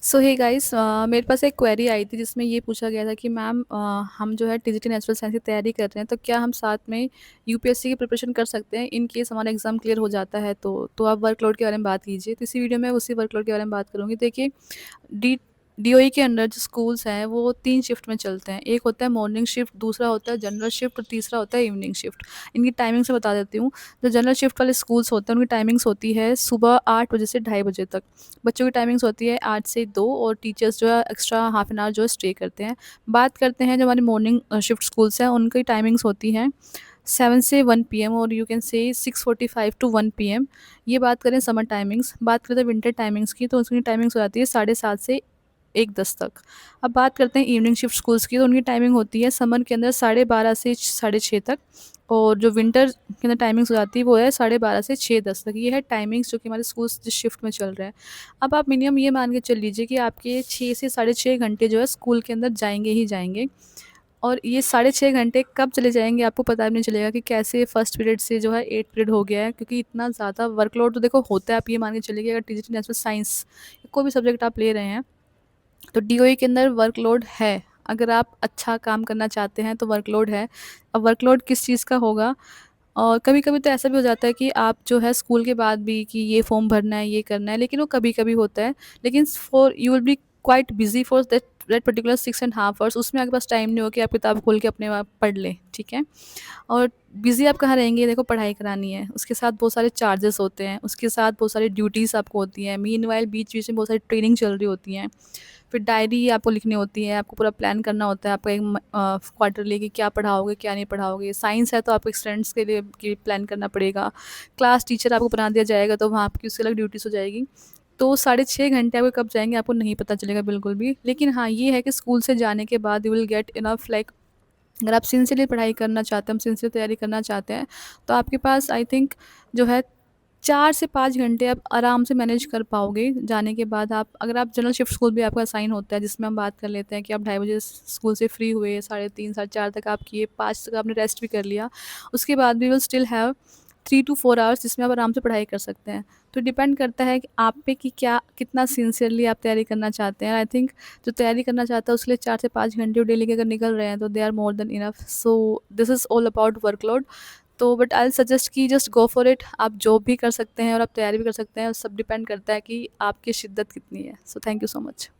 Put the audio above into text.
सो hey guys, मेरे पास एक query आई थी जिसमें ये पूछा गया था कि मैम, हम जो है टीजीटी नेचुरल साइंस की तैयारी कर रहे हैं, तो क्या हम साथ में यूपीएससी की प्रिपरेशन कर सकते हैं इन केस हमारा एग्जाम क्लियर हो जाता है? तो आप वर्कलोड के बारे में बात कीजिए। तो इसी वीडियो में उसी वर्कलोड के बारे में बात करूँगी। देखिए, डी डीओई के अंडर जो स्कूल्स हैं वो 3 शिफ्ट में चलते हैं। एक होता है मॉर्निंग शिफ्ट, दूसरा होता है जनरल शिफ्ट और तीसरा होता है इवनिंग शिफ्ट। इनकी टाइमिंग से बता देती हूँ। जो जनरल शिफ्ट वाले स्कूल्स होते हैं उनकी टाइमिंग्स होती है सुबह 8 बजे से ढाई बजे तक। बच्चों की टाइमिंग्स होती है 8 से 2, और टीचर्स जो है एक्स्ट्रा हाफ एन आवर जो है स्टे करते हैं। बात करते हैं जो हमारे मॉर्निंग शिफ्ट स्कूल्स हैं, उनकी टाइमिंग्स होती हैं 7 से 1 पीएम, और you can say 6:45 to 1 PM. ये बात करें समर टाइमिंग्स। बात करते हैं विंटर टाइमिंग्स की, तो उसकी टाइमिंग्स हो जाती है 7:30 से 1:10 तक। अब बात करते हैं इवनिंग शिफ्ट स्कूल्स की, तो उनकी टाइमिंग होती है समर के अंदर 12:30 से 6:30 तक, और जो विंटर के अंदर टाइमिंग्स हो जाती है वो है 12:30 से 6:10 तक। ये है टाइमिंग्स जो कि हमारे स्कूल्स जिस शिफ्ट में चल रहे हैं। अब आप मिनिमम ये मान के चल लीजिए कि आपके 6 से साढ़े 6 घंटे जो है स्कूल के अंदर जाएँगे ही जाएँगे। और ये साढ़े 6 घंटे कब चले जाएँगे आपको पता भी नहीं चलेगा कि कैसे फर्स्ट पीरियड से जो है 8 पीरियड हो गया है, क्योंकि इतना ज़्यादा वर्कलोड तो देखो होता है। आप ये मान के चलिए कि अगर डिजिटल नेचुरल साइंस कोई भी सब्जेक्ट आप ले रहे हैं, तो डीओई के अंदर वर्कलोड है। अगर आप अच्छा काम करना चाहते हैं तो वर्कलोड है। अब वर्कलोड किस चीज़ का होगा? और कभी-कभी तो ऐसा भी हो जाता है कि आप जो है स्कूल के बाद भी कि ये फॉर्म भरना है, ये करना है, लेकिन वो कभी-कभी होता है। लेकिन for you will be quite busy for that that particular 6 and half hours. उसमें आपके पास टाइम नहीं हो कि आप किताब खोल के अपने आप पढ़ लें, ठीक है? और बिज़ी आप कहाँ रहेंगे? देखो, पढ़ाई करानी है, उसके साथ बहुत सारे चार्जेस होते हैं, उसके साथ बहुत सारी ड्यूटीज़ आपको होती हैं। मीनवाइल बीच-बीच में बहुत सारी ट्रेनिंग चल रही होती हैं। फिर डायरी आपको लिखनी होती है, आपको पूरा प्लान करना होता है आपका एक क्वार्टरली कि क्या पढ़ाओगे, क्या नहीं पढ़ाओगे। साइंस है तो आपको स्टूडेंट्स के लिए कि प्लान करना पड़ेगा। क्लास टीचर आपको बना दिया जाएगा तो वहाँ आपकी उसकी अलग ड्यूटीज़ हो जाएगी। तो साढ़े 6 घंटे आपके कब जाएँगे आपको नहीं पता चलेगा बिल्कुल भी। लेकिन हाँ, ये है कि स्कूल से जाने के बाद you will get enough, like अगर आप सिंसियरली पढ़ाई करना चाहते हैं, हम सिंसियर तैयारी करना चाहते हैं, तो आपके पास आई थिंक जो है 4 से 5 घंटे आप आराम से मैनेज कर पाओगे। जाने के बाद आप, अगर आप जनरल शिफ्ट स्कूल भी आपका असाइन होता है, जिसमें हम बात कर लेते हैं कि आप ढाई बजे स्कूल से फ्री हुए, साढ़े 3 साढ़े 4 तक आप किए, 5 तक आपने रेस्ट भी कर लिया। उसके बाद भी will still have 3 to 4 hours जिसमें आप आराम से पढ़ाई कर सकते हैं। तो डिपेंड करता है कि आप पे कि क्या कितना सिंसियरली आप तैयारी करना चाहते हैं। आई थिंक जो तैयारी करना चाहता है उसके लिए 4 से 5 घंटे डेली के अगर निकल रहे हैं तो they are more than enough. So this is all about workload. तो बट आई विल सजेस्ट कि जस्ट गो फॉर इट। आप जॉब भी कर सकते हैं और आप तैयारी भी कर सकते हैं, सब डिपेंड करता है कि आपकी शिद्दत कितनी है। So thank you so much.